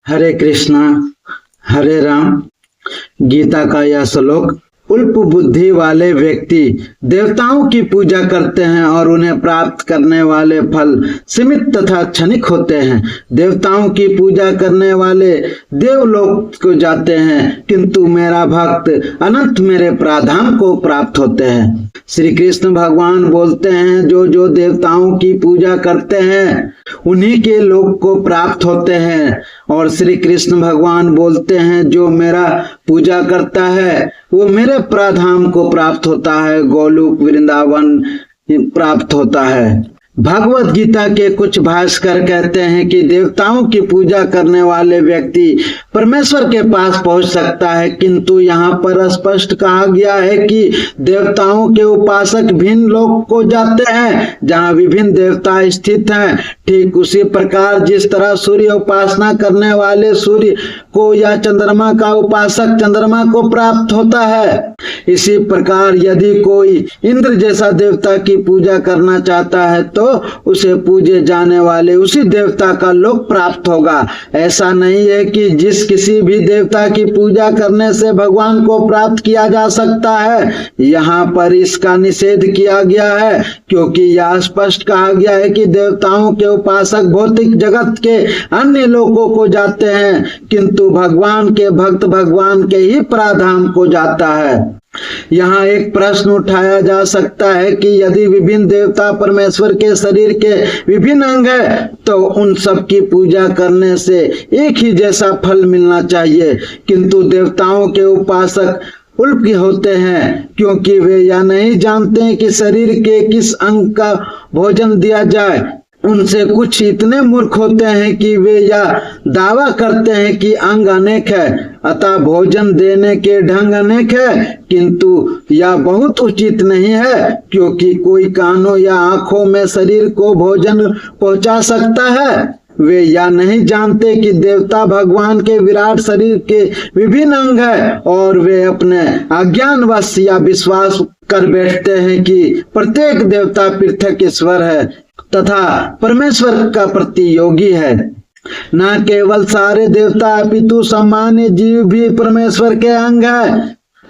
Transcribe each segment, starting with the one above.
हरे कृष्णा हरे राम। गीता का यह श्लोक, अल्प बुद्धि वाले व्यक्ति देवताओं की पूजा करते हैं और उन्हें प्राप्त करने वाले फल सीमित तथा क्षणिक होते हैं। देवताओं की पूजा करने वाले देवलोक को जाते हैं, किंतु मेरा भक्त अनंत मेरे प्राधान को प्राप्त होते हैं। श्री कृष्ण भगवान बोलते हैं, जो जो देवताओं की पूजा करते हैं उन्हीं के लोक को प्राप्त होते हैं। और श्री कृष्ण भगवान बोलते हैं, जो मेरा पूजा करता है वो मेरे प्राधाम को प्राप्त होता है, गोलोक वृंदावन प्राप्त होता है। भगवत गीता के कुछ भाष्यकार कहते हैं कि देवताओं की पूजा करने वाले व्यक्ति परमेश्वर के पास पहुंच सकता है, किंतु यहाँ पर स्पष्ट कहा गया है कि देवताओं के उपासक भिन्न लोक को जाते हैं जहाँ विभिन्न देवता स्थित हैं। ठीक उसी प्रकार जिस तरह सूर्य उपासना करने वाले सूर्य को या चंद्रमा का उपासक चंद्रमा को प्राप्त होता है, इसी प्रकार यदि कोई इंद्र जैसा देवता की पूजा करना चाहता है तो उसे पूजे जाने वाले उसी देवता का लोक प्राप्त होगा। ऐसा नहीं है कि जिस किसी भी देवता की पूजा करने से भगवान को प्राप्त किया जा सकता है। यहाँ पर इसका निषेध किया गया है, क्योंकि यह स्पष्ट कहा गया है कि देवताओं के उपासक भौतिक जगत के अन्य लोकों को जाते हैं, किंतु भगवान के भक्त भगवान के ही प्राधाम को जाता है। यहाँ एक प्रश्न उठाया जा सकता है कि यदि विभिन्न देवता परमेश्वर के शरीर के विभिन्न अंग है तो उन सब की पूजा करने से एक ही जैसा फल मिलना चाहिए, किंतु देवताओं के उपासक उल्प होते हैं, क्योंकि वे यह नहीं जानते हैं कि शरीर के किस अंग का भोजन दिया जाए। उनसे कुछ इतने मूर्ख होते हैं कि वे यह दावा करते हैं कि अंग अनेक है, अतः भोजन देने के ढंग अनेक है, किंतु यह बहुत उचित नहीं है, क्योंकि कोई कानों या आंखों में शरीर को भोजन पहुंचा सकता है। वे यह नहीं जानते कि देवता भगवान के विराट शरीर के विभिन्न अंग है, और वे अपने अज्ञानवश या विश्वास कर बैठते हैं कि प्रत्येक देवता पृथक ईश्वर है तथा परमेश्वर का प्रतियोगी है। न केवल सारे देवता अपितु सामान्य जीव भी परमेश्वर के अंग है,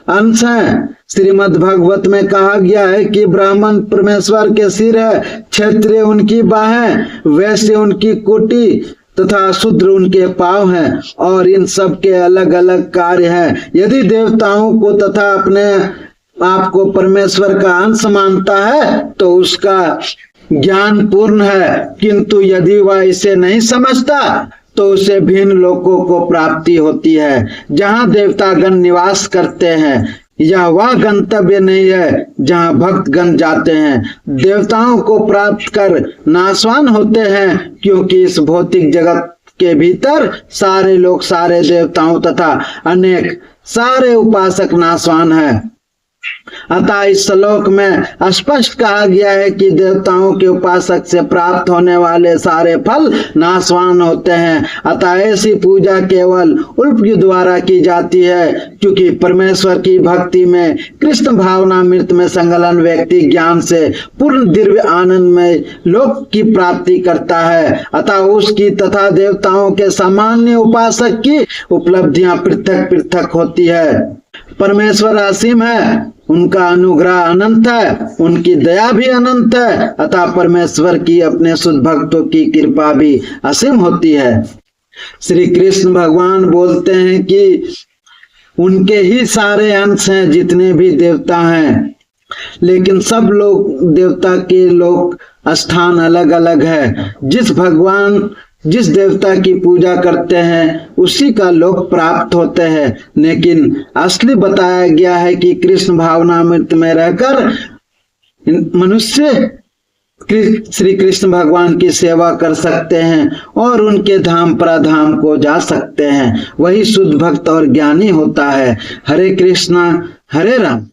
अंश हैं। श्रीमद् भागवत में कहा गया है कि ब्राह्मण परमेश्वर के सिर है, क्षत्रिय उनकी बाहें, वैश्य उनकी कुटी तथा शूद्र उनके पांव हैं, और इन सब के अलग अलग कार्य हैं। यदि देवताओं को तथा अपने आप को परमेश्वर का अंश मानता है तो उसका ज्ञान पूर्ण है, किंतु यदि वह इसे नहीं समझता तो उसे भिन्न लोकों को प्राप्ति होती है जहाँ देवतागण निवास करते हैं। यह वह गंतव्य नहीं है जहाँ भक्तगण जाते हैं। देवताओं को प्राप्त कर नाशवान होते हैं, क्योंकि इस भौतिक जगत के भीतर सारे लोग, सारे देवताओं तथा अनेक सारे उपासक नाशवान हैं। अतः इस श्लोक में स्पष्ट कहा गया है कि देवताओं के उपासक से प्राप्त होने वाले सारे फल नाशवान होते हैं। अतः ऐसी पूजा केवल उल्प द्वारा की जाती है, क्योंकि परमेश्वर की भक्ति में कृष्ण भावनामृत में संलग्न व्यक्ति ज्ञान से पूर्ण दिव्य आनंद में लोक की प्राप्ति करता है। अतः उसकी तथा देवताओं के सामान्य उपासक की उपलब्धियां पृथक पृथक होती है। परमेश्वर असीम है, उनका अनुग्रह अनंत है, उनकी दया भी अनंत है। अतः परमेश्वर की अपने शुद्ध भक्तों की कृपा भी असीम होती है। श्री कृष्ण भगवान बोलते हैं कि उनके ही सारे अंश हैं जितने भी देवता हैं, लेकिन सब लोग देवता के लोक स्थान अलग अलग है। जिस देवता की पूजा करते हैं उसी का लोक प्राप्त होते हैं, लेकिन असली बताया गया है कि कृष्ण भावनामृत में रहकर मनुष्य श्री कृष्ण भगवान की सेवा कर सकते हैं और उनके धाम प्राधाम को जा सकते हैं। वही शुद्ध भक्त और ज्ञानी होता है। हरे कृष्णा हरे राम।